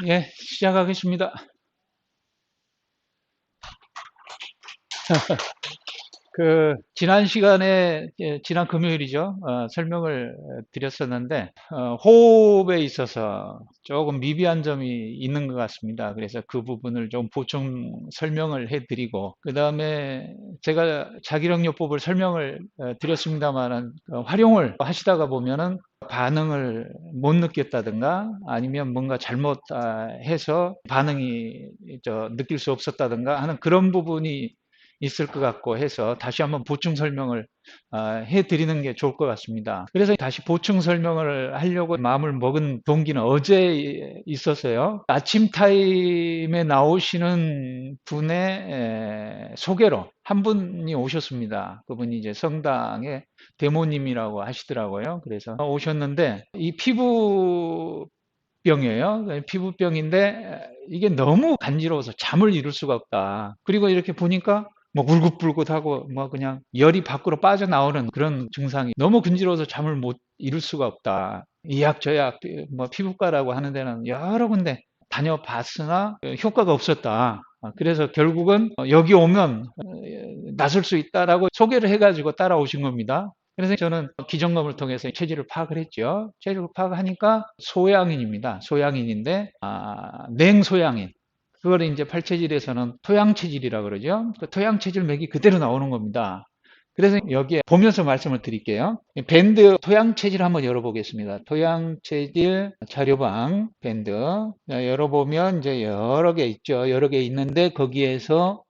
예, 시작하겠습니다. 지난 시간에, 지난 금요일이죠. 설명을 드렸었는데, 호흡에 있어서 조금 미비한 점이 있는 것 같습니다. 그래서 그 부분을 좀 보충 설명을 해드리고, 그 다음에 제가 자기력요법을 설명을 드렸습니다만, 활용을 하시다가 보면은 반응을 못 느꼈다든가 아니면 뭔가 잘못해서 반응이 느낄 수 없었다든가 하는 그런 부분이 있을 것 같고 해서 다시 한번 보충 설명을 해드리는 게 좋을 것 같습니다. 그래서 다시 보충 설명을 하려고 마음을 먹은 동기는 어제 있었어요. 아침 타임에 나오시는 분의 소개로 한 분이 오셨습니다. 그분이 이제 성당의 대모님이라고 하시더라고요. 그래서 오셨는데 이 피부병이에요. 피부병인데 이게 너무 간지러워서 잠을 이룰 수가 없다. 그리고 이렇게 보니까 뭐 울긋불긋하고 뭐 그냥 열이 밖으로 빠져나오는 그런 증상이 너무 근지러워서 잠을 못 이룰 수가 없다. 이 약 저 약 뭐 피부과라고 하는 데는 여러 군데 다녀봤으나 효과가 없었다. 그래서 결국은 여기 오면 나설 수 있다라고 소개를 해가지고 따라오신 겁니다. 그래서 저는 기점검을 통해서 체질을 파악을 했죠. 체질을 파악하니까 소양인입니다. 소양인인데 냉소양인. 그걸 이제 팔체질에서는 토양체질이라 그러죠. 그 토양체질 맥이 그대로 나오는 겁니다. 그래서 여기에 보면서 말씀을 드릴게요. 밴드 토양체질 한번 열어보겠습니다. 토양체질 자료방 밴드 열어보면 이제 여러 개 있죠. 여러 개 있는데 거기에서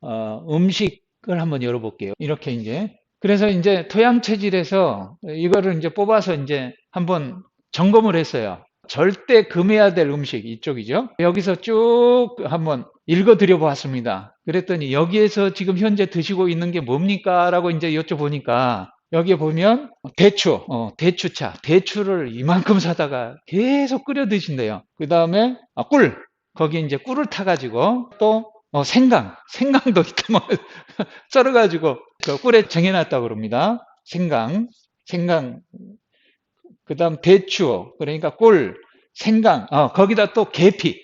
음식을 한번 열어볼게요. 이렇게 이제 그래서 이제 토양체질에서 이거를 이제 뽑아서 이제 한번 점검을 했어요. 절대 금해야 될 음식 이쪽이죠. 여기서 쭉 한번 읽어 드려 보았습니다. 그랬더니 여기에서 지금 현재 드시고 있는 게 뭡니까? 라고 이제 여쭤보니까 여기에 보면 대추차, 대추를 이만큼 사다가 계속 끓여 드신대요. 그 다음에 꿀, 거기 이제 꿀을 타가지고 또 생강도 이따 뭐 썰어가지고 그 꿀에 정해놨다고 그럽니다. 생강, 그 다음 대추, 그러니까 꿀, 생강, 거기다 또 계피.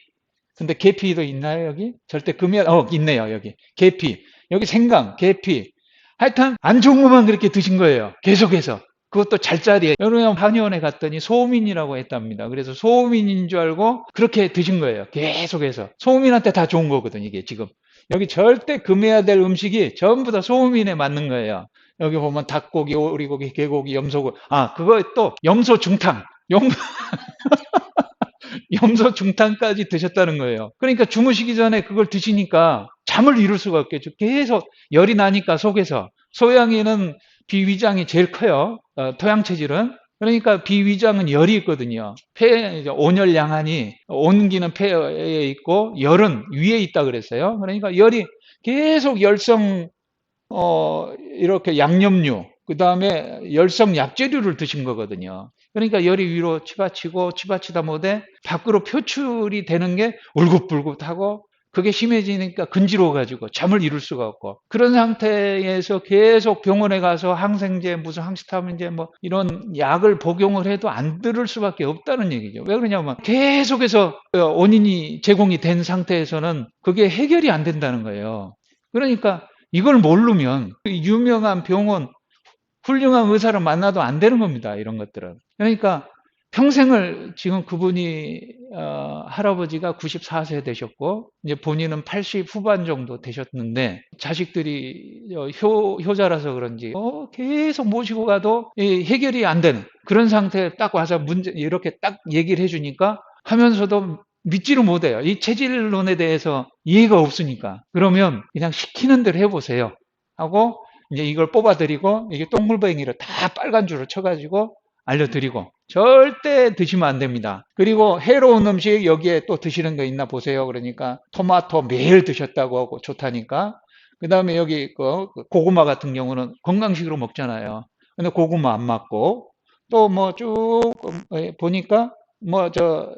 근데 계피도 있나요, 여기? 절대 금이, 있네요, 여기. 계피. 여기 생강, 계피. 하여튼, 안 좋은 것만 그렇게 드신 거예요. 계속해서. 그것도 잘자리에. 여러분, 한의원에 갔더니 소음인이라고 했답니다. 그래서 소음인인 줄 알고 그렇게 드신 거예요. 계속해서. 소음인한테 다 좋은 거거든, 이게 지금. 여기 절대 금해야 될 음식이 전부 다 소음인에 맞는 거예요. 여기 보면 닭고기, 오리고기, 개고기, 염소고기. 그거 또 염소 중탕. 염소 중탕까지 드셨다는 거예요. 그러니까 주무시기 전에 그걸 드시니까 잠을 이룰 수가 없겠죠. 계속 열이 나니까 속에서. 소양이는 비위장이 제일 커요. 토양 체질은. 그러니까 비위장은 열이 있거든요. 폐, 온열 양한이, 온기는 폐에 있고 열은 위에 있다 그랬어요. 그러니까 열이 계속 이렇게 양념류, 그 다음에 열성 약재류를 드신 거거든요. 그러니까 열이 위로 치받치고 치받치다 못해 밖으로 표출이 되는 게 울긋불긋하고 그게 심해지니까 근지러워가지고 잠을 이룰 수가 없고 그런 상태에서 계속 병원에 가서 항생제, 무슨 항시타민제 뭐 이런 약을 복용을 해도 안 들을 수밖에 없다는 얘기죠. 왜 그러냐면 계속해서 원인이 제공이 된 상태에서는 그게 해결이 안 된다는 거예요. 그러니까 이걸 모르면 유명한 병원, 훌륭한 의사를 만나도 안 되는 겁니다. 이런 것들은. 그러니까 평생을 지금 그분이 할아버지가 94세 되셨고 이제 본인은 80 후반 정도 되셨는데 자식들이 효자라서 그런지 계속 모시고 가도 해결이 안 되는 그런 상태에 딱 와서 문제 이렇게 딱 얘기를 해주니까 하면서도 믿지를 못해요. 이 체질론에 대해서 이해가 없으니까. 그러면 그냥 시키는 대로 해보세요. 하고 이제 이걸 뽑아드리고 이게 똥물뱅이를 다 빨간 줄을 쳐가지고 알려드리고 절대 드시면 안 됩니다. 그리고 해로운 음식 여기에 또 드시는 거 있나 보세요. 그러니까 토마토 매일 드셨다고 하고 좋다니까. 그 다음에 여기 고구마 같은 경우는 건강식으로 먹잖아요. 근데 고구마 안 맞고 또 뭐 쭉 보니까 뭐저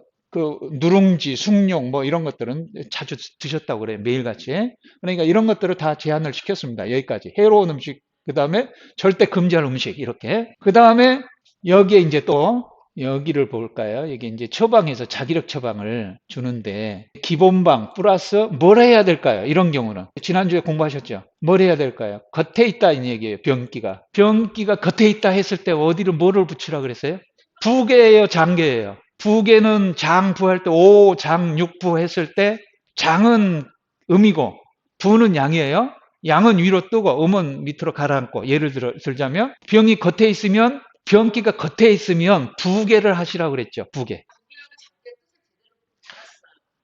누룽지, 숭늉 뭐 이런 것들은 자주 드셨다고 그래요. 매일같이. 그러니까 이런 것들을 다 제한을 시켰습니다. 여기까지. 해로운 음식, 그 다음에 절대 금지할 음식 이렇게. 그 다음에 여기에 이제 또 여기를 볼까요? 이게 이제 처방에서 자기력 처방을 주는데 기본방 플러스 뭘 해야 될까요? 이런 경우는 지난주에 공부하셨죠? 뭘 해야 될까요? 겉에 있다 이 얘기예요. 병기가 겉에 있다 했을 때 어디를 뭐를 붙이라 그랬어요? 부계예요, 장계예요? 부계는 장부할 때 오장육부 했을 때 장은 음이고 부는 양이에요. 양은 위로 뜨고 음은 밑으로 가라앉고 예를 들자면 병이 겉에 있으면 병기가 겉에 있으면 부계를 하시라고 그랬죠. 부계.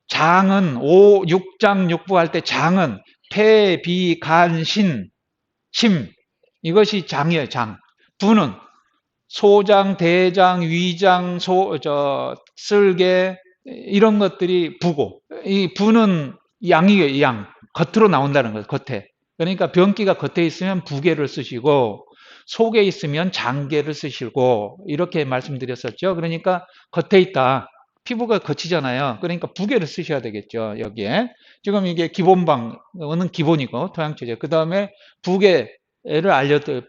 장은 육장육부 할 때 장은 폐, 비, 간, 신, 심 이것이 장이에요. 장. 부는 소장, 대장, 위장, 쓸개 이런 것들이 부고 이 부는 양이에요. 양. 겉으로 나온다는 거예요. 겉에. 그러니까 병기가 겉에 있으면 부계를 쓰시고 속에 있으면 장계를 쓰시고 이렇게 말씀드렸었죠. 그러니까 겉에 있다. 피부가 거치잖아요. 그러니까 부계를 쓰셔야 되겠죠. 여기에. 지금 이게 기본방은 기본이고 토양체제. 그 다음에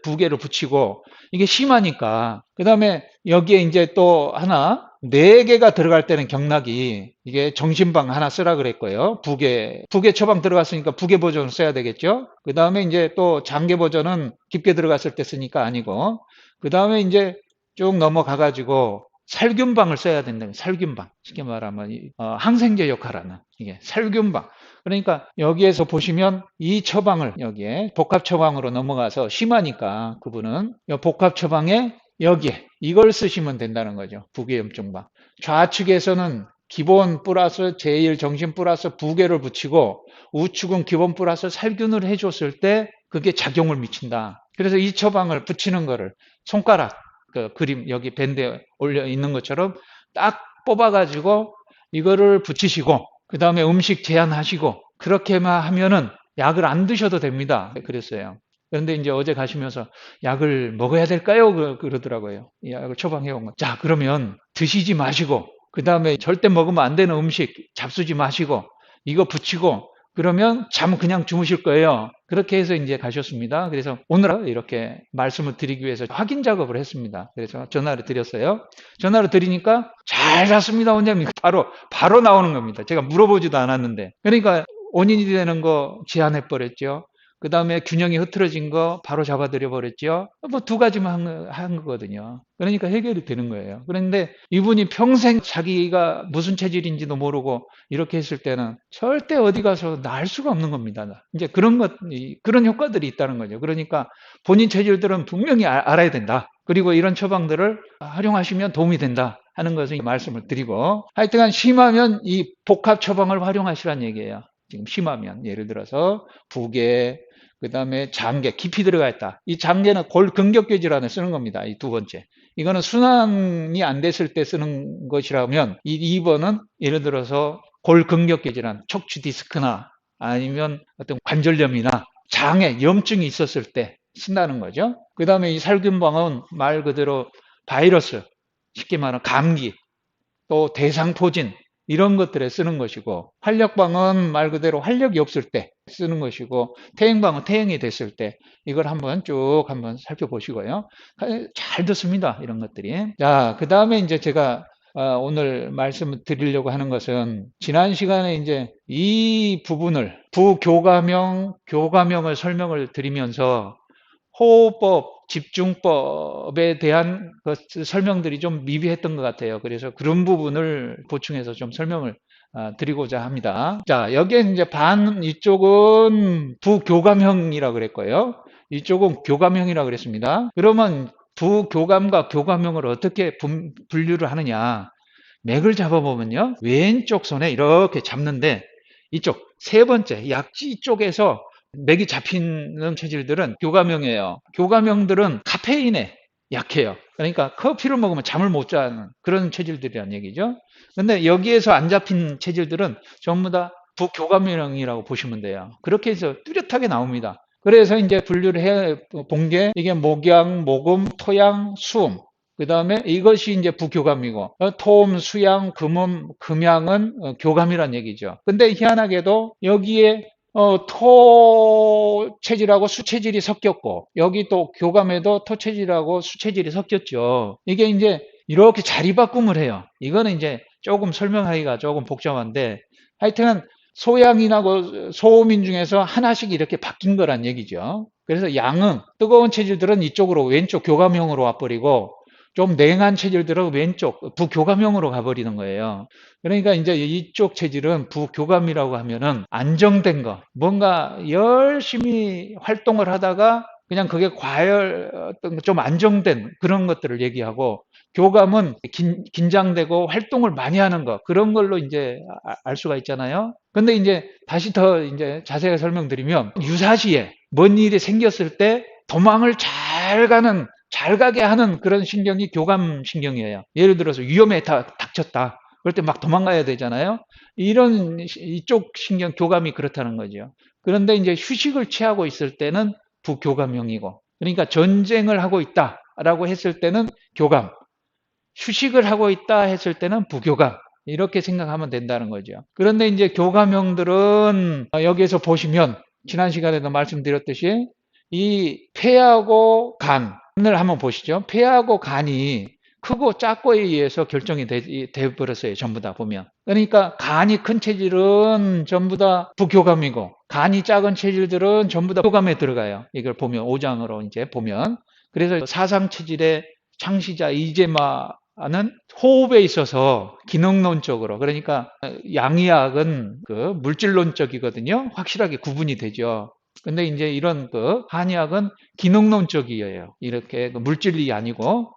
부계를 붙이고 이게 심하니까 그 다음에 여기에 이제 또 하나 4개가 들어갈 때는 경락이 이게 정신방 하나 쓰라 그랬고요. 부계 처방 들어갔으니까 부계 버전을 써야 되겠죠. 그 다음에 이제 또 장계 버전은 깊게 들어갔을 때 쓰니까 아니고 그 다음에 이제 쭉 넘어가 가지고 살균방을 써야 된다는 살균방 쉽게 말하면 항생제 역할하는 이게 살균방 그러니까 여기에서 보시면 이 처방을 여기에 복합 처방으로 넘어가서 심하니까 그분은 복합 처방에 여기에 이걸 쓰시면 된다는 거죠. 부계염증방. 좌측에서는 기본 플러스 제일 정신 플러스 부계를 붙이고 우측은 기본 플러스 살균을 해줬을 때 그게 작용을 미친다. 그래서 이 처방을 붙이는 거를 손가락 그 그림 여기 밴드에 올려 있는 것처럼 딱 뽑아가지고 이거를 붙이시고 그 다음에 음식 제한하시고 그렇게만 하면은 약을 안 드셔도 됩니다. 그랬어요. 그런데 이제 어제 가시면서 약을 먹어야 될까요? 그러더라고요. 이 약을 처방해 온 거. 자, 그러면 드시지 마시고, 그 다음에 절대 먹으면 안 되는 음식 잡수지 마시고, 이거 붙이고, 그러면 잠 그냥 주무실 거예요. 그렇게 해서 이제 가셨습니다. 그래서 오늘 이렇게 말씀을 드리기 위해서 확인 작업을 했습니다. 그래서 전화를 드렸어요. 전화를 드리니까 잘 잤습니다, 원장님. 바로 나오는 겁니다. 제가 물어보지도 않았는데. 그러니까 원인이 되는 거 제한해 버렸죠. 그 다음에 균형이 흐트러진 거 바로 잡아들여 버렸죠. 뭐 2가지만 한 거거든요. 그러니까 해결이 되는 거예요. 그런데 이분이 평생 자기가 무슨 체질인지도 모르고 이렇게 했을 때는 절대 어디 가서 나을 수가 없는 겁니다. 이제 그런 효과들이 있다는 거죠. 그러니까 본인 체질들은 분명히 알아야 된다. 그리고 이런 처방들을 활용하시면 도움이 된다 하는 것을 말씀을 드리고 하여튼간 심하면 이 복합 처방을 활용하시라는 얘기예요. 지금 심하면 예를 들어서 부계 그 다음에 장계 깊이 들어가 있다. 이 장계는 골근격계 질환에 쓰는 겁니다. 이 2번째. 이거는 순환이 안 됐을 때 쓰는 것이라면 이 2번은 예를 들어서 골근격계 질환, 척추 디스크나 아니면 어떤 관절염이나 장에 염증이 있었을 때 쓴다는 거죠. 그 다음에 이 살균방은 말 그대로 바이러스, 쉽게 말하면 감기, 또 대상포진 이런 것들에 쓰는 것이고 활력방은 말 그대로 활력이 없을 때 쓰는 것이고 태행방은 태행이 됐을 때 이걸 한번 살펴보시고요. 잘 듣습니다. 이런 것들이. 자, 그 다음에 이제 제가 오늘 말씀을 드리려고 하는 것은 지난 시간에 이제 이 부분을 교감형을 설명을 드리면서 호흡법, 집중법에 대한 설명들이 좀 미비했던 것 같아요. 그래서 그런 부분을 보충해서 좀 설명을 드리고자 합니다. 자, 여기에 이제 이쪽은 부교감형이라고 그랬고요. 이쪽은 교감형이라고 그랬습니다. 그러면 부교감과 교감형을 어떻게 분류를 하느냐. 맥을 잡아보면요. 왼쪽 손에 이렇게 잡는데 이쪽 3번째 약지 쪽에서 맥이 잡히는 체질들은 교감형이에요. 교감형들은 카페인에 약해요. 그러니까 커피를 먹으면 잠을 못 자는 그런 체질들이란 얘기죠. 근데 여기에서 안 잡힌 체질들은 전부 다 부교감형이라고 보시면 돼요. 그렇게 해서 뚜렷하게 나옵니다. 그래서 이제 분류를 해 본 게 이게 목양, 목음, 토양, 수음. 그 다음에 이것이 이제 부교감이고, 토음, 수양, 금음, 금양은 교감이란 얘기죠. 근데 희한하게도 여기에 토 체질하고 수 체질이 섞였고 여기 또 교감에도 토 체질하고 수 체질이 섞였죠. 이게 이제 이렇게 자리 바꿈을 해요. 이거는 이제 조금 설명하기가 조금 복잡한데 하여튼 소양인하고 소음인 중에서 하나씩 이렇게 바뀐 거란 얘기죠. 그래서 양은 뜨거운 체질들은 이쪽으로 왼쪽 교감형으로 와버리고 좀 냉한 체질들은 왼쪽 부교감형으로 가버리는 거예요. 그러니까 이제 이쪽 체질은 부교감이라고 하면은 안정된 거, 뭔가 열심히 활동을 하다가 그냥 그게 과열, 어떤 좀 안정된 그런 것들을 얘기하고, 교감은 긴장되고 활동을 많이 하는 거, 그런 걸로 이제 알 수가 있잖아요. 근데 이제 다시 더 이제 자세히 설명드리면, 유사시에 뭔 일이 생겼을 때 도망을 잘 가게 하는 그런 신경이 교감 신경이에요. 예를 들어서 위험에 닥쳤다. 그럴 때 막 도망가야 되잖아요. 이쪽 신경 교감이 그렇다는 거죠. 그런데 이제 휴식을 취하고 있을 때는 부교감형이고, 그러니까 전쟁을 하고 있다라고 했을 때는 교감, 휴식을 하고 있다 했을 때는 부교감, 이렇게 생각하면 된다는 거죠. 그런데 이제 교감형들은 여기에서 보시면 지난 시간에도 말씀드렸듯이 이 폐하고 간을 한번 보시죠. 폐하고 간이 크고 작고에 의해서 결정이 돼 버렸어요. 전부 다 보면. 그러니까 간이 큰 체질은 전부 다 부교감이고, 간이 작은 체질들은 전부 다 교감에 들어가요. 이걸 보면 5장으로 이제 보면. 그래서 사상 체질의 창시자 이제마는 호흡에 있어서 기능론적으로, 그러니까 양의학은 그 물질론적이거든요. 확실하게 구분이 되죠. 근데 이제 이런 그 한의학은 기능론적이에요. 이렇게 물질이 아니고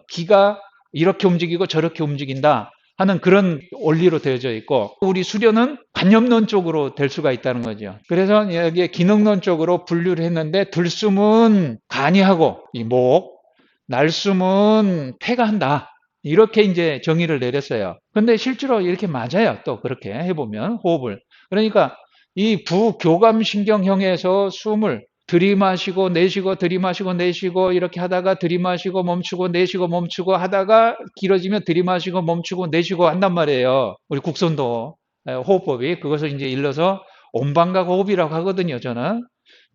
기가 이렇게 움직이고 저렇게 움직인다 하는 그런 원리로 되어져 있고, 우리 수련은 관념론 쪽으로 될 수가 있다는 거죠. 그래서 여기에 기능론 쪽으로 분류를 했는데, 들숨은 간이 하고 이 목, 날숨은 폐가 한다. 이렇게 이제 정의를 내렸어요. 근데 실제로 이렇게 맞아요. 또 그렇게 해보면 호흡을. 그러니까 이 부교감신경형에서 숨을 들이마시고 내쉬고 들이마시고 내쉬고 이렇게 하다가 들이마시고 멈추고 내쉬고 멈추고 하다가 길어지면 들이마시고 멈추고 내쉬고 한단 말이에요. 우리 국선도 호흡법이. 그것을 이제 일러서 온방각 호흡이라고 하거든요. 저는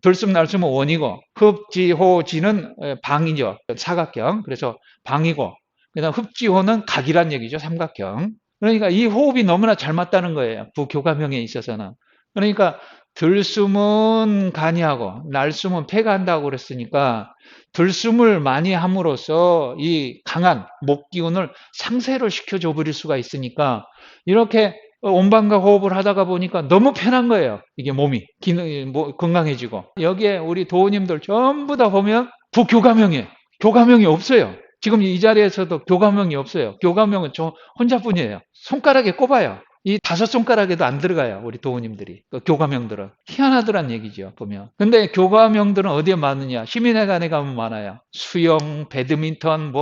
들숨 날숨은 원이고, 흡지호지는 방이죠. 사각형. 그래서 방이고, 그다음 흡지호는 각이란 얘기죠. 삼각형. 그러니까 이 호흡이 너무나 잘 맞다는 거예요. 부교감형에 있어서는. 그러니까 들숨은 간이 하고 날숨은 폐가 한다고 그랬으니까, 들숨을 많이 함으로써 이 강한 목 기운을 상쇄를 시켜줘 버릴 수가 있으니까, 이렇게 온방과 호흡을 하다가 보니까 너무 편한 거예요. 이게 몸이 기능이 건강해지고. 여기에 우리 도우님들 전부 다 보면 부교감형이에요. 교감형이 없어요. 지금 이 자리에서도 교감형이 없어요. 교감형은 저 혼자뿐이에요. 손가락에 꼽아요. 이 5손가락에도 안 들어가요. 우리 도우님들이. 그 교감형들은. 희한하더란 얘기죠. 보면. 근데 교감형들은 어디에 많으냐? 시민회관에 가면 많아요. 수영, 배드민턴,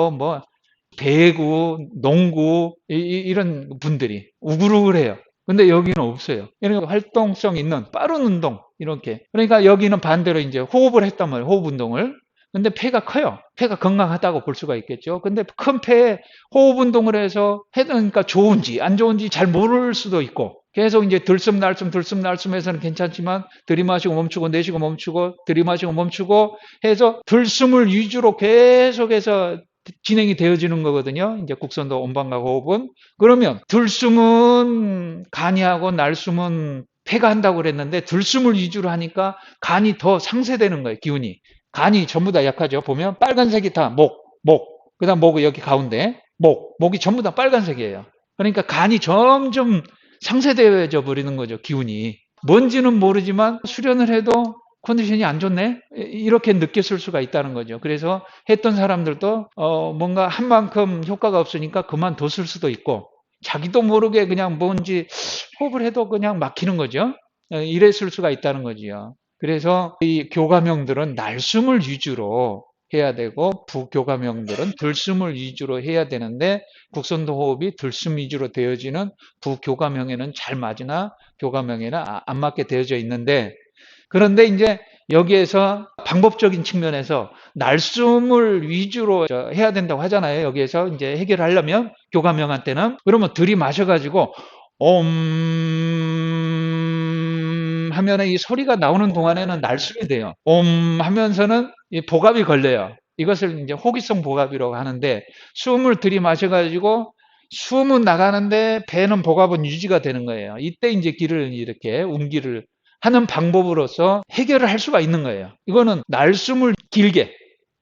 배구, 농구, 이런 분들이 우글우글해요. 근데 여기는 없어요. 그러니까 활동성 있는 빠른 운동, 이렇게. 그러니까 여기는 반대로 이제 호흡을 했단 말이에요. 호흡 운동을. 근데 폐가 커요. 폐가 건강하다고 볼 수가 있겠죠. 근데 큰 폐에 호흡 운동을 해서 해니까 좋은지 안 좋은지 잘 모를 수도 있고, 계속 이제 들숨 날숨에서는 괜찮지만, 들이마시고 멈추고 내쉬고 멈추고 들이마시고 멈추고 해서 들숨을 위주로 계속해서 진행이 되어지는 거거든요. 이제 국선도 온방과 호흡은. 그러면 들숨은 간이 하고 날숨은 폐가 한다고 그랬는데, 들숨을 위주로 하니까 간이 더 상쇄되는 거예요. 기운이. 간이 전부 다 약하죠. 보면 빨간색이 다 그 다음 목은 여기 가운데 목이 전부 다 빨간색이에요. 그러니까 간이 점점 상쇄되어져 버리는 거죠. 기운이. 뭔지는 모르지만 수련을 해도 컨디션이 안 좋네? 이렇게 느꼈을 수가 있다는 거죠. 그래서 했던 사람들도 뭔가 한 만큼 효과가 없으니까 그만뒀을 수도 있고, 자기도 모르게 그냥 뭔지 호흡을 해도 그냥 막히는 거죠. 이랬을 수가 있다는 거지요. 그래서 이 교감형들은 날숨을 위주로 해야 되고, 부교감형들은 들숨을 위주로 해야 되는데, 국선도 호흡이 들숨 위주로 되어지는 부교감형에는 잘 맞으나 교감형에는 안 맞게 되어져 있는데, 그런데 이제 여기에서 방법적인 측면에서 날숨을 위주로 해야 된다고 하잖아요. 여기에서 이제 해결하려면 교감형한테는. 그러면 들이마셔가지고 하면은 이 소리가 나오는 동안에는 날숨이 돼요. 하면서는 이 복압이 걸려요. 이것을 이제 호기성 복압이라고 하는데, 숨을 들이마셔가지고 숨은 나가는데 배는 복압은 유지가 되는 거예요. 이때 이제 기를 이렇게 움기를 하는 방법으로서 해결을 할 수가 있는 거예요. 이거는 날숨을 길게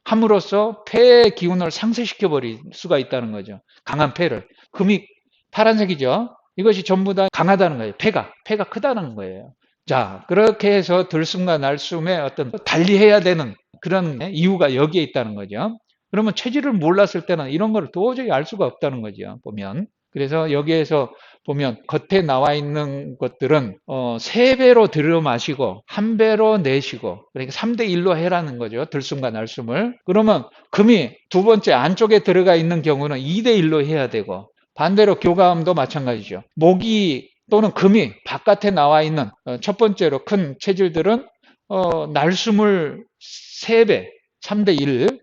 함으로써 폐의 기운을 상쇄시켜 버릴 수가 있다는 거죠. 강한 폐를. 금이 파란색이죠. 이것이 전부 다 강하다는 거예요. 폐가 크다는 거예요. 자, 그렇게 해서 들숨과 날숨의 어떤 달리해야 되는 그런 이유가 여기에 있다는 거죠. 그러면 체질을 몰랐을 때는 이런 걸 도저히 알 수가 없다는 거죠. 보면. 그래서 여기에서 보면 겉에 나와 있는 것들은 3배로 들여 마시고 1배로 내쉬고, 그러니까 3대 1로 해라는 거죠. 들숨과 날숨을. 그러면 금이 두 번째 안쪽에 들어가 있는 경우는 2대 1로 해야 되고, 반대로 교감도 마찬가지죠. 목이 또는 금이 바깥에 나와 있는 첫 번째로 큰 체질들은 날숨을 3배, 3대 1,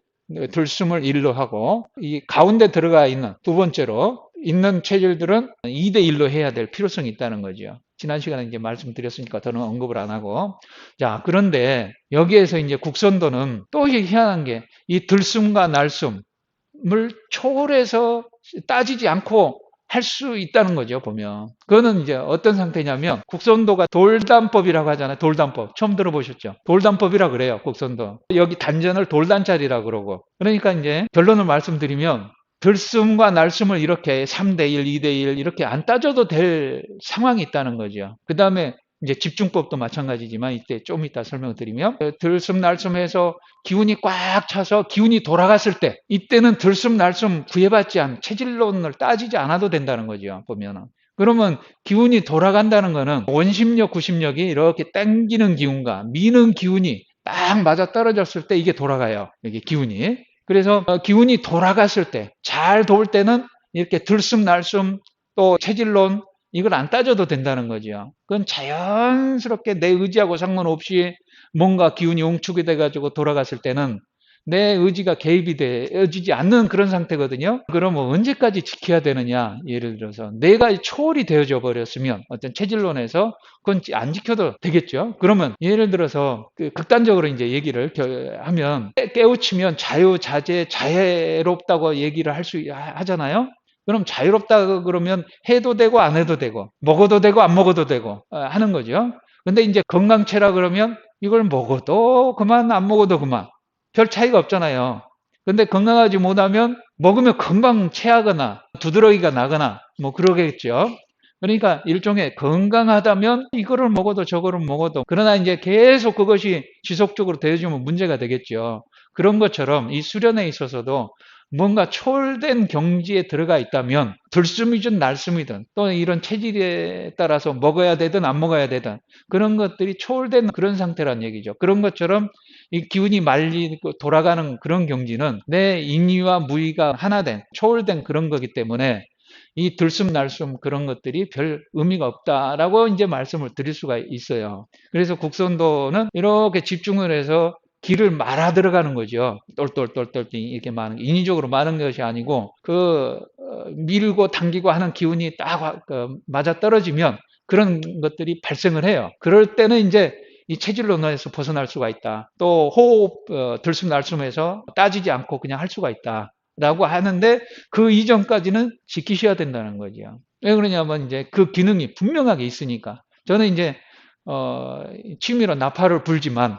들숨을 1로 하고, 이 가운데 들어가 있는 두 번째로 있는 체질들은 2대 1로 해야 될 필요성이 있다는 거죠. 지난 시간에 이제 말씀드렸으니까 더는 언급을 안 하고. 자, 그런데 여기에서 이제 국선도는 또 희한한 게 이 들숨과 날숨을 초월해서 따지지 않고 할 수 있다는 거죠, 보면. 그거는 이제 어떤 상태냐면, 국선도가 돌단법이라고 하잖아요. 돌단법. 처음 들어보셨죠? 돌단법이라 그래요, 국선도. 여기 단전을 돌단자리라 그러고. 그러니까 이제 결론을 말씀드리면, 들숨과 날숨을 이렇게 3대 1, 2대 1 이렇게 안 따져도 될 상황이 있다는 거죠. 그 다음에 이제 집중법도 마찬가지지만, 이때 좀 이따 설명드리면, 들숨 날숨해서 기운이 꽉 차서 기운이 돌아갔을 때, 이때는 들숨 날숨 구애받지 않은 체질론을 따지지 않아도 된다는 거죠, 보면은. 그러면 기운이 돌아간다는 거는 원심력, 구심력이 이렇게 당기는 기운과 미는 기운이 딱 맞아 떨어졌을 때 이게 돌아가요. 이게 기운이. 그래서 기운이 돌아갔을 때, 잘 돌 때는 이렇게 들숨 날숨 또 체질론 이걸 안 따져도 된다는 거죠. 그건 자연스럽게 내 의지하고 상관없이 뭔가 기운이 웅축이 돼가지고 돌아갔을 때는 내 의지가 개입이 되어지지 않는 그런 상태거든요. 그러면 언제까지 지켜야 되느냐? 예를 들어서 내가 초월이 되어져 버렸으면 어떤 체질론에서 그건 안 지켜도 되겠죠. 그러면 예를 들어서 극단적으로 이제 얘기를 하면, 깨우치면 자유자재 자애롭다고 얘기를 하잖아요. 그럼 자유롭다 그러면 해도 되고 안 해도 되고 먹어도 되고 안 먹어도 되고 하는 거죠. 근데 이제 건강체라 그러면 이걸 먹어도 그만 안 먹어도 그만 별 차이가 없잖아요. 근데 건강하지 못하면 먹으면 금방 체하거나 두드러기가 나거나 뭐 그러겠죠. 그러니까 일종의 건강하다면 이거를 먹어도 저거를 먹어도, 그러나 이제 계속 그것이 지속적으로 되어지면 문제가 되겠죠. 그런 것처럼 이 수련에 있어서도 뭔가 초월된 경지에 들어가 있다면, 들숨이든 날숨이든 또 이런 체질에 따라서 먹어야 되든 안 먹어야 되든 그런 것들이 초월된 그런 상태란 얘기죠. 그런 것처럼 이 기운이 말리고 돌아가는 그런 경지는 내 인의와 무의가 하나 된 초월된 그런 거기 때문에 이 들숨 날숨 그런 것들이 별 의미가 없다라고 이제 말씀을 드릴 수가 있어요. 그래서 국선도는 이렇게 집중을 해서 기를 말아 들어가는 거죠. 똘똘똘똘 이렇게 많은, 인위적으로 많은 것이 아니고 밀고 당기고 하는 기운이 딱 맞아 떨어지면 그런 것들이 발생을 해요. 그럴 때는 이제 이 체질론에서 벗어날 수가 있다. 또 호흡 들숨 날숨에서 따지지 않고 그냥 할 수가 있다. 라고 하는데, 그 이전까지는 지키셔야 된다는 거죠. 왜 그러냐면 이제 그 기능이 분명하게 있으니까. 저는 이제 취미로 나팔을 불지만,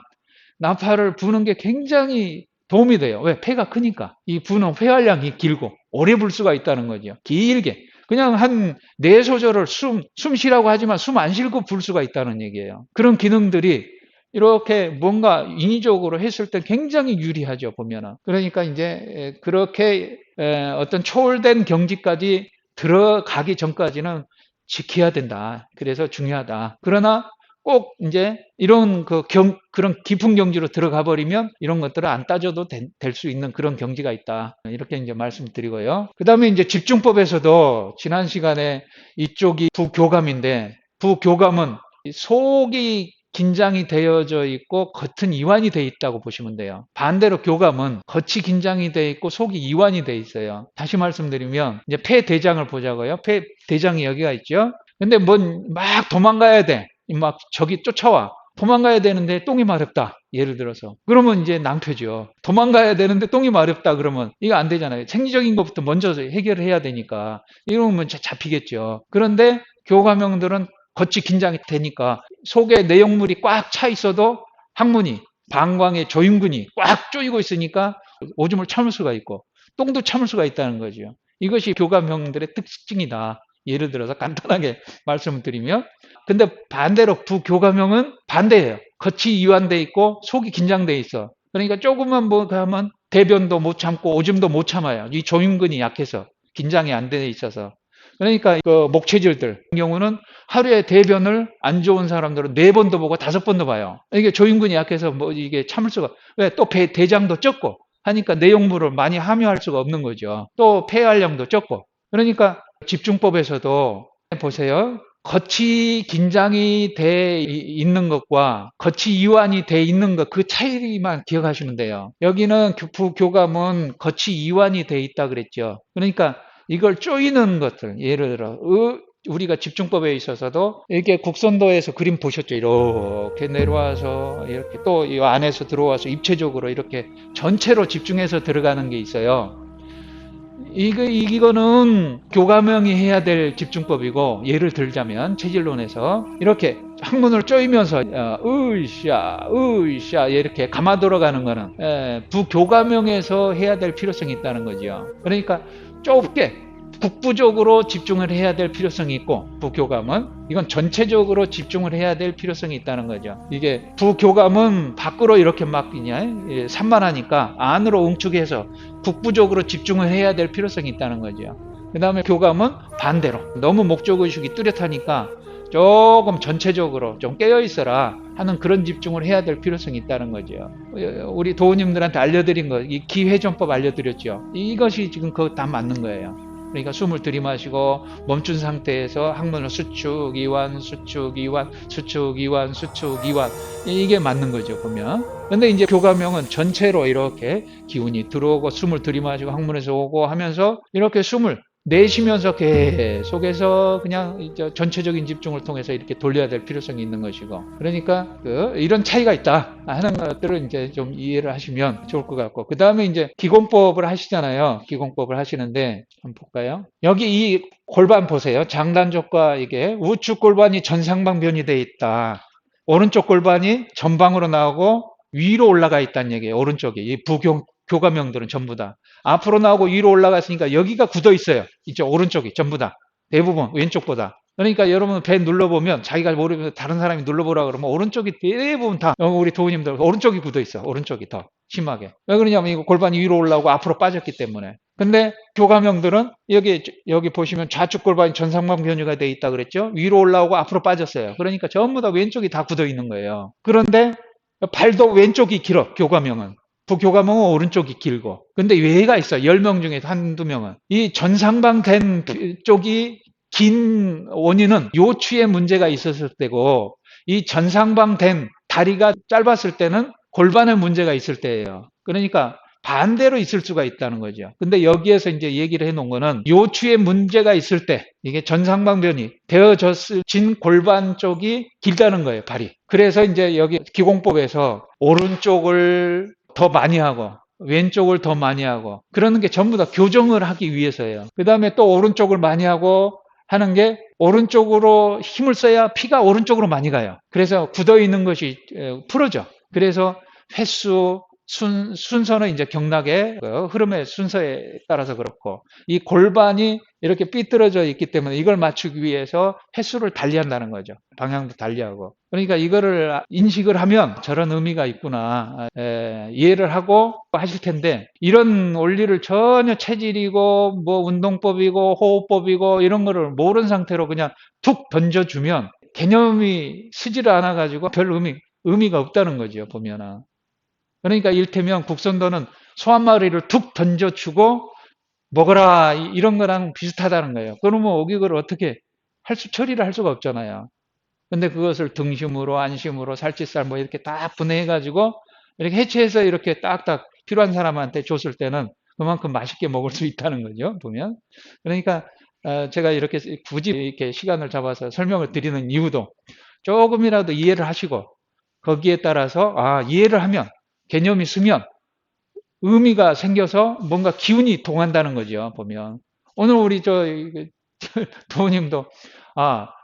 나팔을 부는 게 굉장히 도움이 돼요. 왜? 폐가 크니까. 이 부는 회활량이 길고 오래 불 수가 있다는 거죠. 길게. 그냥 한 4소절을 숨 쉬라고 하지만 숨 안 쉬고 불 수가 있다는 얘기예요. 그런 기능들이 이렇게 뭔가 인위적으로 했을 때 굉장히 유리하죠, 보면은. 그러니까 이제 그렇게 어떤 초월된 경지까지 들어가기 전까지는 지켜야 된다. 그래서 중요하다. 그러나 꼭 이제 이런 그런 깊은 경지로 들어가 버리면 이런 것들을 안 따져도 될 수 있는 그런 경지가 있다. 이렇게 이제 말씀드리고요. 그 다음에 이제 집중법에서도 지난 시간에 이쪽이 부교감인데, 부교감은 속이 긴장이 되어져 있고 겉은 이완이 되어 있다고 보시면 돼요. 반대로 교감은 겉이 긴장이 되어 있고 속이 이완이 되어 있어요. 다시 말씀드리면 이제 폐대장을 보자고요. 폐대장이 여기가 있죠. 근데 막 도망가야 돼. 막 적이 쫓아와. 도망가야 되는데 똥이 마렵다. 예를 들어서. 그러면 이제 낭패죠. 도망가야 되는데 똥이 마렵다 그러면 이거 안 되잖아요. 생리적인 것부터 먼저 해결을 해야 되니까. 이러면 잡히겠죠. 그런데 교감형들은 겉이 긴장이 되니까 속에 내용물이 꽉 차 있어도 항문이 방광의 조임근이 꽉 조이고 있으니까 오줌을 참을 수가 있고 똥도 참을 수가 있다는 거죠. 이것이 교감형들의 특징이다. 예를 들어서 간단하게 말씀을 드리면 근데 반대로 부교감형은 반대예요. 겉이 이완돼 있고 속이 긴장돼 있어. 그러니까 조금만 뭐 하면 대변도 못 참고 오줌도 못 참아요. 이 조임근이 약해서 긴장이 안 돼 있어서. 그러니까 그 목체질들 같은 경우는 하루에 대변을 안 좋은 사람들은 4번도 보고 5번도 봐요. 이게 조임근이 약해서 뭐 이게 참을 수가 왜 또 대장도 적고 하니까 내용물을 많이 함유할 수가 없는 거죠. 또 폐활량도 적고. 그러니까 집중법에서도 보세요. 겉이 긴장이 돼 있는 것과 겉이 이완이 돼 있는 것 그 차이만 기억하시면 돼요. 여기는 부교감은 겉이 이완이 돼 있다 그랬죠. 그러니까 이걸 조이는 것들 예를 들어 우리가 집중법에 있어서도 이렇게 곡선도에서 그림 보셨죠. 이렇게 내려와서 이렇게 또 이 안에서 들어와서 입체적으로 이렇게 전체로 집중해서 들어가는 게 있어요. 이거는 교감형이 해야 될 집중법이고 예를 들자면 체질론에서 이렇게 항문을 조이면서 으쌰 이렇게 감아 들어가는 거는 부교감형에서 해야 될 필요성이 있다는 거죠. 그러니까 좁게 국부적으로 집중을 해야 될 필요성이 있고 부교감은 이건 전체적으로 집중을 해야 될 필요성이 있다는 거죠. 이게 부교감은 밖으로 이렇게 막 그냥 산만하니까 안으로 응축해서 국부적으로 집중을 해야 될 필요성이 있다는 거죠. 그 다음에 교감은 반대로 너무 목적의식이 뚜렷하니까 조금 전체적으로 좀 깨어있어라 하는 그런 집중을 해야 될 필요성이 있다는 거죠. 우리 도우님들한테 알려드린 거, 이 기회전법 알려드렸죠. 이것이 지금 그거 다 맞는 거예요. 그러니까 숨을 들이마시고 멈춘 상태에서 항문을 수축, 이완, 수축, 이완, 수축, 이완, 수축, 이완 이게 맞는 거죠 보면. 근데 이제 교감형은 전체로 이렇게 기운이 들어오고 숨을 들이마시고 항문에서 오고 하면서 이렇게 숨을 내쉬면서 계속해서 그냥 이제 전체적인 집중을 통해서 이렇게 돌려야 될 필요성이 있는 것이고 그러니까 이런 차이가 있다 하는 것들을 이제 좀 이해를 하시면 좋을 것 같고 그 다음에 이제 기공법을 하시잖아요. 기공법을 하시는데 한번 볼까요? 여기 이 골반 보세요. 장단족과 이게 우측 골반이 전상방변이 돼 있다. 오른쪽 골반이 전방으로 나오고 위로 올라가 있다는 얘기예요. 오른쪽이 이 교감형들은 전부 다 앞으로 나오고 위로 올라갔으니까 여기가 굳어 있어요. 이쪽 오른쪽이 전부 다 대부분 왼쪽보다. 그러니까 여러분 배 눌러보면 자기가 모르면 다른 사람이 눌러보라 그러면 오른쪽이 대부분 다 우리 도우님들 오른쪽이 굳어 있어. 오른쪽이 더 심하게. 왜 그러냐면 이거 골반이 위로 올라오고 앞으로 빠졌기 때문에. 근데 교감형들은 여기 보시면 좌측 골반이 전상방 변유가 돼 있다 그랬죠. 위로 올라오고 앞으로 빠졌어요. 그러니까 전부 다 왼쪽이 다 굳어 있는 거예요. 그런데 발도 왼쪽이 길어. 교감형은. 부교감형은 오른쪽이 길고. 근데 예외가 있어. 10명 중에 한두 명은. 이 전상방된 쪽이 긴 원인은 요추에 문제가 있었을 때고 이 전상방된 다리가 짧았을 때는 골반에 문제가 있을 때예요. 그러니까 반대로 있을 수가 있다는 거죠. 근데 여기에서 이제 얘기를 해 놓은 거는 요추에 문제가 있을 때 이게 전상방변이 되어진 골반 쪽이 길다는 거예요, 발이. 그래서 이제 여기 기공법에서 오른쪽을 더 많이 하고 왼쪽을 더 많이 하고 그러는 게 전부 다 교정을 하기 위해서예요. 그 다음에 또 오른쪽을 많이 하고 하는 게 오른쪽으로 힘을 써야 피가 오른쪽으로 많이 가요. 그래서 굳어 있는 것이 풀어져. 그래서 횟수, 순서는 이제 경락의 흐름의 순서에 따라서 그렇고 이 골반이 이렇게 삐뚤어져 있기 때문에 이걸 맞추기 위해서 횟수를 달리한다는 거죠. 방향도 달리하고. 그러니까 이거를 인식을 하면 저런 의미가 있구나 이해를 하고 하실 텐데 이런 원리를 전혀 체질이고 뭐 운동법이고 호흡법이고 이런 거를 모르는 상태로 그냥 툭 던져주면 개념이 쓰지를 않아 가지고 별 의미가 없다는 거죠 보면은. 그러니까 일테면 국선도는 소 한 마리를 툭 던져주고 먹어라 이런 거랑 비슷하다는 거예요. 그러면 이걸 어떻게 처리를 할 수가 없잖아요. 근데 그것을 등심으로 안심으로 살치살 뭐 이렇게 딱 분해해 가지고 이렇게 해체해서 이렇게 딱딱 필요한 사람한테 줬을 때는 그만큼 맛있게 먹을 수 있다는 거죠 보면. 그러니까 제가 이렇게 굳이 이렇게 시간을 잡아서 설명을 드리는 이유도 조금이라도 이해를 하시고 거기에 따라서 이해를 하면 개념이 쓰면 의미가 생겨서 뭔가 기운이 동한다는 거죠. 보면 오늘 우리 도우님도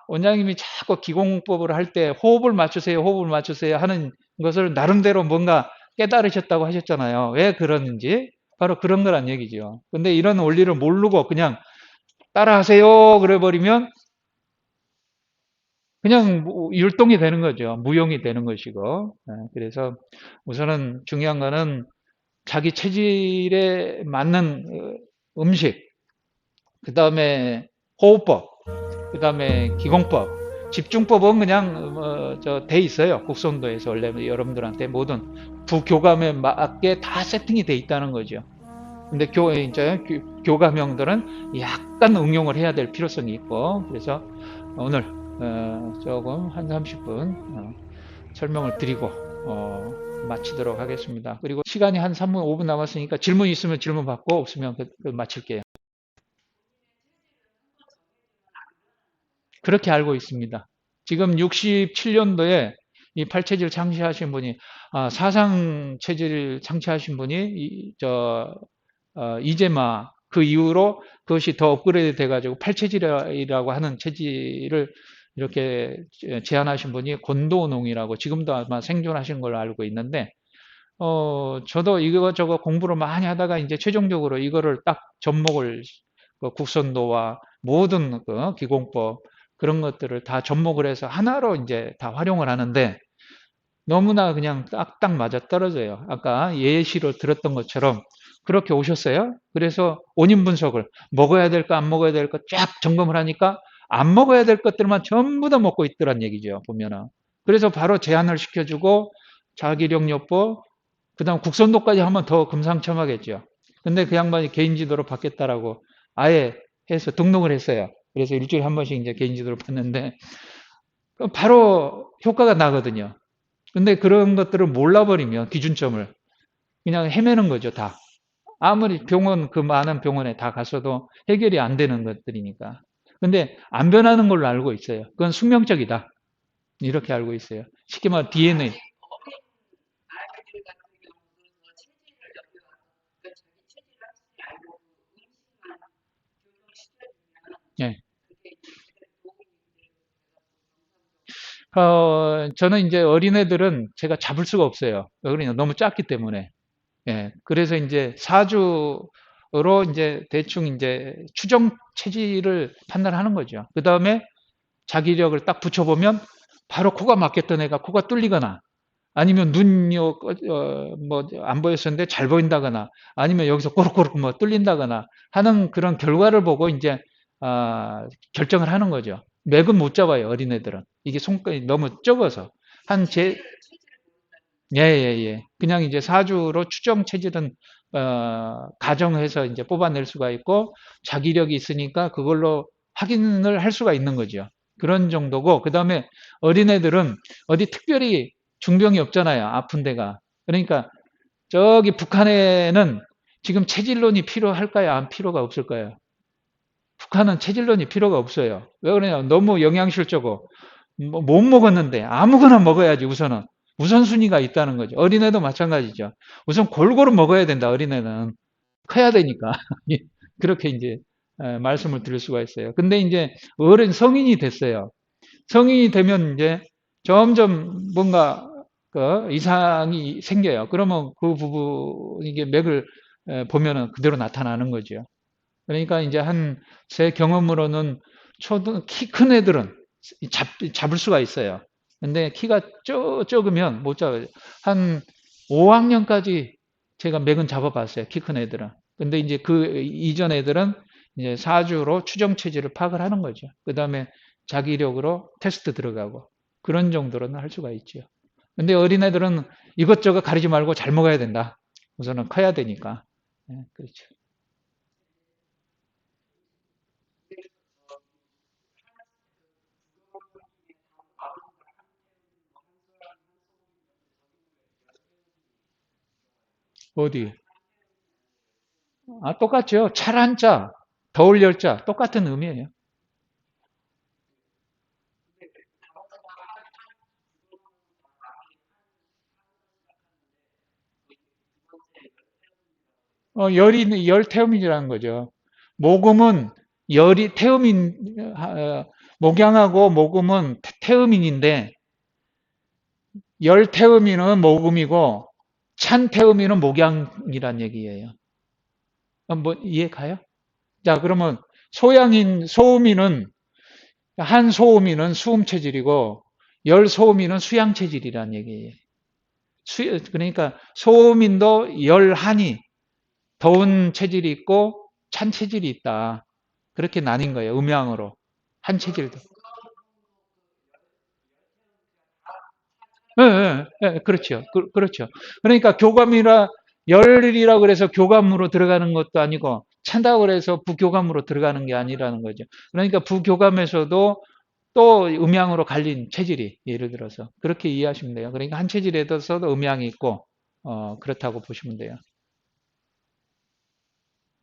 원장님이 자꾸 기공법을 할 때 호흡을 맞추세요, 호흡을 맞추세요 하는 것을 나름대로 뭔가 깨달으셨다고 하셨잖아요. 왜 그러는지 바로 그런 거란 얘기죠. 근데 이런 원리를 모르고 그냥 따라하세요 그래 버리면 그냥 율동이 되는 거죠. 무용이 되는 것이고. 그래서 우선은 중요한 거는 자기 체질에 맞는 음식, 그 다음에 호흡법, 그 다음에 기공법, 집중법은 그냥 돼 있어요. 국선도에서 원래 여러분들한테 모든 부교감에 맞게 다 세팅이 돼 있다는 거죠. 근데 이제 교감형들은 약간 응용을 해야 될 필요성이 있고, 그래서 오늘 조금 한 30분 설명을 드리고 마치도록 하겠습니다. 그리고 시간이 한 3분, 5분 남았으니까 질문 있으면 질문 받고 없으면 마칠게요. 그렇게 알고 있습니다. 지금 67년도에 이 팔체질 창시하신 분이 사상 체질 창시하신 분이 이제마 그 이후로 그것이 더 업그레이드 돼가지고 팔체질이라고 하는 체질을 이렇게 제안하신 분이 권도농이라고 지금도 아마 생존하신 걸로 알고 있는데 저도 이거저거 공부를 많이 하다가 이제 최종적으로 이거를 딱 접목을 국선도와 모든 그 기공법 그런 것들을 다 접목을 해서 하나로 이제 다 활용을 하는데 너무나 그냥 딱딱 맞아 떨어져요. 아까 예시로 들었던 것처럼 그렇게 오셨어요. 그래서 원인 분석을 먹어야 될 거 안 먹어야 될 거 쫙 점검을 하니까 안 먹어야 될 것들만 전부 다 먹고 있더란 얘기죠. 보면은. 그래서 바로 제한을 시켜주고 자기력요법 그다음 국선도까지 하면 더 금상첨화겠죠. 근데 그 양반이 개인 지도로 받겠다라고 아예 해서 등록을 했어요. 그래서 일주일에 한 번씩 이제 개인 지도를 받는데 바로 효과가 나거든요. 근데 그런 것들을 몰라버리면 기준점을 그냥 헤매는 거죠, 다. 아무리 그 많은 병원에 다 갔어도 해결이 안 되는 것들이니까. 근데 안 변하는 걸로 알고 있어요. 그건 숙명적이다. 이렇게 알고 있어요. 쉽게 말해 DNA. 예. 저는 이제 어린애들은 제가 잡을 수가 없어요. 그러니까 너무 작기 때문에. 예. 그래서 이제 사주로 이제 대충 이제 추정 체질을 판단하는 거죠. 그 다음에 자기력을 딱 붙여보면 바로 코가 막혔던 애가 코가 뚫리거나 아니면 눈이 뭐안 보였었는데 잘 보인다거나 아니면 여기서 꼬르꼬르 뭐 뚫린다거나 하는 그런 결과를 보고 이제 결정을 하는 거죠. 맥은 못 잡아요, 어린애들은. 이게 손가락이 너무 적어서. 한 제, 예, 예, 예. 그냥 이제 사주로 추정 체질은, 가정해서 이제 뽑아낼 수가 있고, 자기력이 있으니까 그걸로 확인을 할 수가 있는 거죠. 그런 정도고, 그 다음에 어린애들은 어디 특별히 중병이 없잖아요. 아픈 데가. 그러니까 저기 북한에는 지금 체질론이 필요할까요? 안 필요가 없을까요? 북한은 체질론이 필요가 없어요. 왜 그러냐? 너무 영양실조고 못 먹었는데 아무거나 먹어야지 우선은. 우선순위가 있다는 거죠. 어린애도 마찬가지죠. 우선 골고루 먹어야 된다. 어린애는 커야 되니까 그렇게 이제 말씀을 드릴 수가 있어요. 근데 이제 어른 성인이 됐어요. 성인이 되면 이제 점점 뭔가 그 이상이 생겨요. 그러면 그 부분 이게 맥을 보면은 그대로 나타나는 거죠. 그러니까 이제 제 경험으로는 키 큰 애들은 잡을 수가 있어요. 근데 키가 적으면 못 잡아요. 한 5학년까지 제가 맥은 잡아봤어요. 키 큰 애들은. 근데 이제 그 이전 애들은 이제 사주로 추정 체질을 파악을 하는 거죠. 그 다음에 자기력으로 테스트 들어가고 그런 정도로는 할 수가 있죠. 근데 어린애들은 이것저것 가리지 말고 잘 먹어야 된다. 우선은 커야 되니까. 네, 그렇죠. 어디? 똑같죠. 철한자, 더울 열자 똑같은 의미예요. 열이, 열태음인이라는 거죠. 모금은 열이 태음인, 목양하고 모금은 태음인인데, 열태음인은 모금이고, 찬태음인은 목양이란 얘기예요. 뭐, 이해 가요? 자, 그러면 소음인은, 한 소음인은 수음 체질이고, 열 소음인은 수양 체질이란 얘기예요. 그러니까 소음인도 열한이 더운 체질이 있고 찬 체질이 있다. 그렇게 나뉜 거예요. 음양으로. 한 체질도. 예, 예, 예, 그렇죠. 그렇죠. 그러니까 교감이라 열이라 그래서 교감으로 들어가는 것도 아니고 찬다고 그래서 부교감으로 들어가는 게 아니라는 거죠. 그러니까 부교감에서도 또 음양으로 갈린 체질이 예를 들어서 그렇게 이해하시면 돼요. 그러니까 한 체질에서도 음양이 있고 그렇다고 보시면 돼요.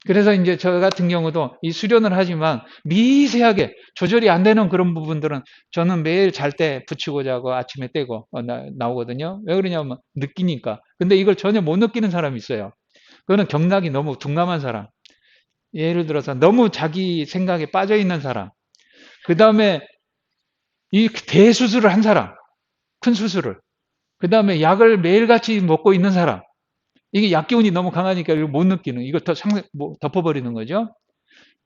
그래서 이제 저 같은 경우도 이 수련을 하지만 미세하게 조절이 안 되는 그런 부분들은 저는 매일 잘 때 붙이고 자고 아침에 떼고 나오거든요. 왜 그러냐면 느끼니까. 근데 이걸 전혀 못 느끼는 사람이 있어요. 그거는 경락이 너무 둔감한 사람. 예를 들어서 너무 자기 생각에 빠져 있는 사람. 그 다음에 이 대수술을 한 사람. 큰 수술을. 그 다음에 약을 매일같이 먹고 있는 사람. 이게 약 기운이 너무 강하니까 이걸 못 느끼는, 이거 덮어버리는 거죠.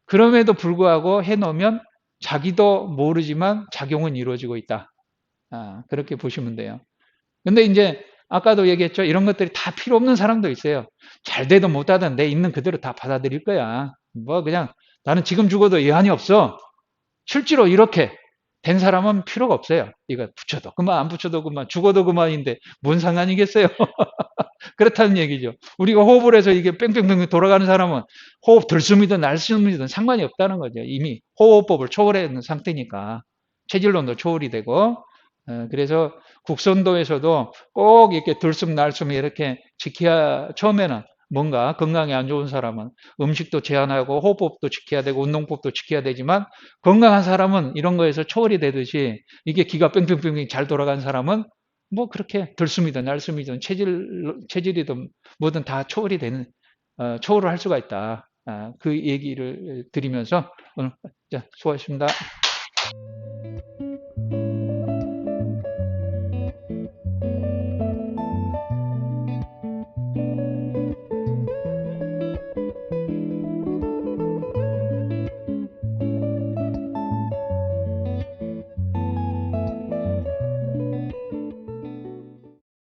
그럼에도 불구하고 해놓으면 자기도 모르지만 작용은 이루어지고 있다. 그렇게 보시면 돼요. 근데 이제 아까도 얘기했죠. 이런 것들이 다 필요 없는 사람도 있어요. 잘 되든 못하든 내 있는 그대로 다 받아들일 거야. 뭐 그냥 나는 지금 죽어도 예한이 없어. 실제로 이렇게 된 사람은 필요가 없어요. 이거 붙여도 그만 안 붙여도 그만 죽어도 그만인데 뭔 상관이겠어요. 그렇다는 얘기죠. 우리가 호흡을 해서 이게 뺑뺑뺑 돌아가는 사람은 호흡 들숨이든 날숨이든 상관이 없다는 거죠. 이미 호흡법을 초월해 상태니까 체질론도 초월이 되고 그래서 국선도에서도 꼭 이렇게 들숨 날숨 이렇게 지켜야 처음에는 뭔가 건강에 안 좋은 사람은 음식도 제한하고 호흡법도 지켜야 되고 운동법도 지켜야 되지만 건강한 사람은 이런 거에서 초월이 되듯이 이게 기가 뺑뺑뺑 잘 돌아간 사람은 뭐 그렇게 들숨이든 날숨이든 체질이든 뭐든 다 초월이 되는 초월을 할 수가 있다. 그 얘기를 드리면서 오늘 자, 수고하셨습니다.